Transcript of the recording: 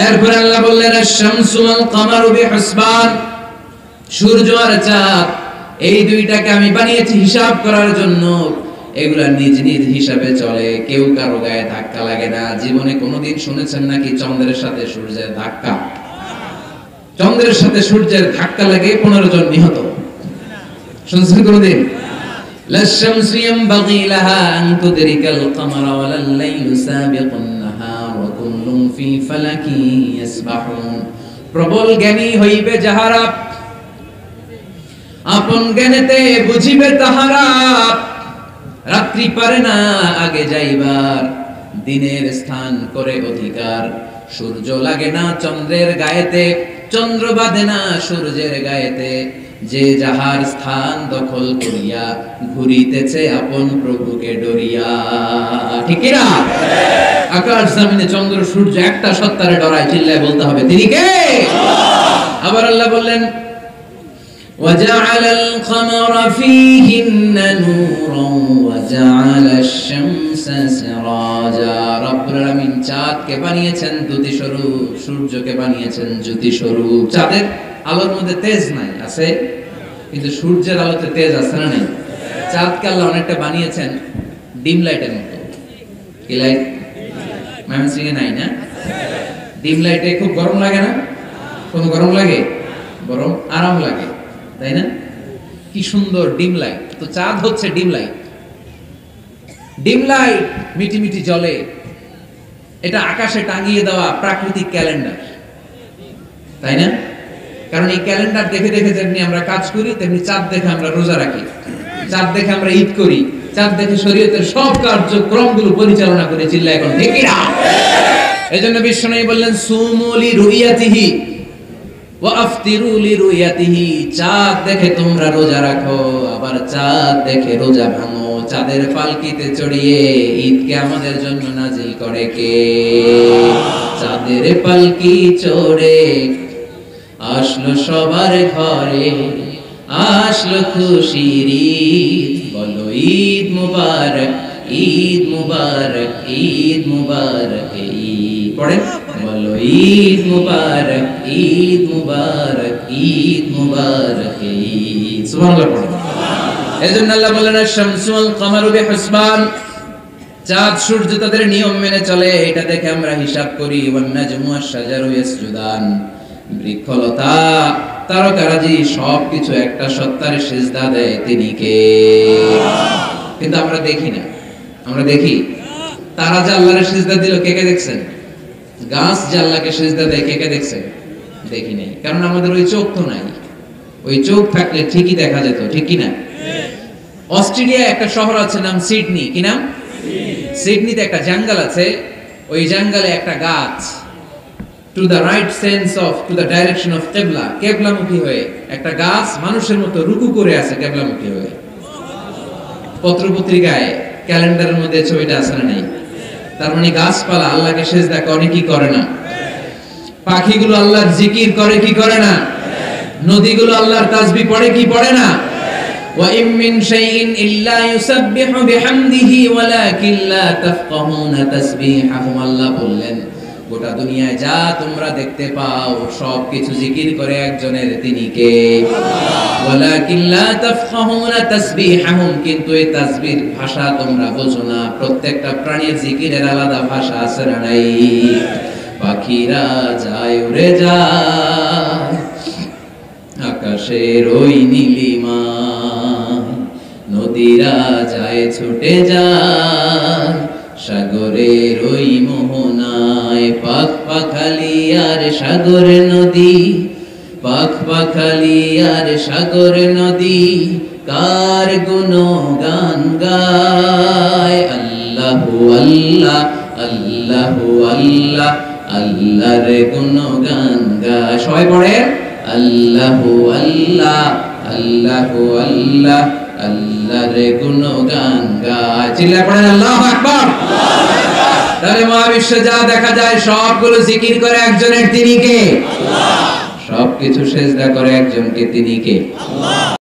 এরপর আল্লাহ বললেন আশ-শামসু ওয়াল কামারু বিহুসবান, সূর্য আর চাঁদ এই দুইটাকে আমি বানিয়েছি হিসাব করার জন্য। এগুলা নিজ নিজ হিসাবে চলে, কেউ কারো গায়ে ধাক্কা লাগে না। জীবনে কোনোদিন শুনেছেন নাকি চন্দ্রের সাথে সূর্যের ধাক্কা? চন্দ্রের সাথে সূর্যের ধাক্কা লাগে 15 জন নিহত, শুনছেন কোনোদিন? লাশ-শামসু ইয়ানবাগি লাহা আন তুদরিকাল কামারা ওয়ালাল লাইলু সাবিকুন নাহার ওয়া কুল্লুন ফি ফালাকি ইয়াসবাহুন। প্রবল জ্ঞানী হইবে যাহারা, আপন জ্ঞানেতে বুঝিবে তাহারা। রাত্রি পারে না আগে যাইবার, দিনের স্থান করে অধিকার। সূর্য লাগে না চন্দ্রের গায়েতে, চন্দ্র বাঁধে না সূর্যের গায়েতে। যে যাহার স্থান দখল করিয়া ঘুরিতেছে আপন প্রভুকে ডরিয়া। ঠিক কি না? আকাশ জমিনে চন্দ্র সূর্য একটা সত্তারে ডরায়, চিল্লায় বলতে হবে তিনি কে? আবার আল্লাহ বললেন وَجَعَلَ الْقَمَرَ فِيهِنَّ نُورًا وَجَعَلَ الشَّمْسَ سِرَاجًا। রব্বুল আলামিন চাঁদকে বানিয়েছেন দ্যুতি স্বরূপ, সূর্যকে বানিয়েছেন জ্যোতি স্বরূপ। চাঁদের আলোর মধ্যে তেজ নাই, আছে, কিন্তু সূর্যের আলোতে তেজ আছে না নাই? চাঁদকে আল্লাহ অনেকটা বানিয়েছেন ডিম লাইটের মতো। কি লাইট? ময়মনসিংহে নাই না? ডিম লাইটে খুব গরম লাগে না? কোনো গরম লাগে? বরং আরাম লাগে, তাই না? কি সুন্দর ডিম লাইট। তো চাঁদ হচ্ছে ডিম লাইট। ডিম লাইট মিটি মিটি জ্বলে, এটা আকাশে টাঙিয়ে দেওয়া প্রাকৃতিক ক্যালেন্ডার, তাই না? কারণ এই ক্যালেন্ডার দেখে দেখে যেমনি আমরা কাজ করি, তেমনি চাঁদ দেখে আমরা রোজা রাখি, চাঁদ দেখে আমরা ঈদ করি, চাঁদ দেখে শরীয়তের সব কার্যক্রমগুলো পরিচালনা করে। চিল্লা এখন ঠিক না? এজন্য বিশ্বনবী বললেন সুমু লিরুয়াতিহি ওয়া আফতিরু লিরুয়াতিহি। চাঁদ দেখে তোমরা রোজা রাখো, আবার চাঁদ দেখে রোজা ভাঙো। চাঁদের পালকিতে চড়িয়ে ঈদকে আমাদের জন্য নাজিল করে কে? চাঁদের পালকি চড়ে আসলো সবার ঘরে, আসলো খুশির ঈদ। বলো ঈদ মুবারক, ঈদ মুবারক, ঈদ মুবারক। ঈদ পড়েন, বলো ঈদ মুবারক, ঈদ মুবারক, ঈদ মুবারক, ঈদ। সুবহানাল্লাহ পড়েন। এজন্য আল্লাহ বলেন আশ-শামসু ওয়াল কামারু বিহুসবান, চাঁদ সূর্য তাদের নিয়ম মেনে চলে, এটা দেখে আমরা হিসাব করি। ওয়ান নাজমু ওয়াশ-শাজারু ইয়াসজুদান, বৃক্ষলতা তারকারাজি সবকিছু একটা সত্তার সিজদা দেয়, তিনি কে? কিন্তু আমরা দেখি না। আমরা দেখি তারা যে আল্লাহর সিজদা দিল, কে কে দেখছেন? গাছ যে আল্লাহকে সিজদা দেয়, কে কে দেখছেন? দেখি নাই, কারণ আমাদের ওই চোখ তো নাই। ওই চোখ থাকলে ঠিকই দেখা যেত, ঠিক কি না? অস্ট্রেলিয়া একটা শহর আছে নাম সিডনি। কি নাম? সিডনিতে একটা জঙ্গল আছে, ওই জঙ্গলে একটা গাছ to the right sense of to the direction of কিবলা, কিবলামুখী হয়ে একটা গাছ মানুষের মতো রুকু করে আছে কিবলামুখী হয়ে। পত্রপত্রিকায় ক্যালেন্ডারের মধ্যে ছবিটা আছে না নাই? তার মানে গাছপালা আল্লাহকে সিজদা করে কি করে না? পাখিগুলো আল্লাহর জিকির করে কি করে না? নদীগুলো আল্লাহর তাসবিহ পড়ে কি পড়ে না? ওয়া ইম মিন শাইইন ইল্লা ইউসাব্বিহু বিহামদিহি ওয়ালাকিন লা তাফকাহুনা তাসবিহাহুম। আল্লাহ বললেন গোটা দুনিয়ায় যা তোমরা দেখতে পাও সবকিছু জিকির করে একজনের, তিনি কে? ওয়ালাকিন লা তাফকাহুনা তাসবিহাহুম, কিন্তু এই তাসবিহর ভাষা তোমরা বোঝো না। প্রত্যেকটা প্রাণীর জিকিরের আলাদা ভাষা আছে না নাই? পাখিরা যায় উড়ে যায় আকাশের ওই নীলিমা, নদীরা যায় ছুটে যায় সাগরের ওই মোহনায়। পাখ পাখালি আর সাগর নদী, পাখ পাখালি আর সাগর নদী কার গুণগান গায়। আল্লাহু আল্লাহ, আল্লাহু আল্লাহ, আল্লাহর গুণগান গায়। সবাই পড়ে আল্লাহু আল্লাহ, আল্লাহু আল্লাহ, আল্লাহর গুণগান গায়। চিল্লায় পড়েন আল্লাহু আকবার। তাহলে মহাবিশ্বে যা দেখা যায় সবগুলো জিকির করে একজনের, তিনি কে? আল্লাহ। সবকিছু সিজদা করে একজনকে, তিনি কে? আল্লাহ।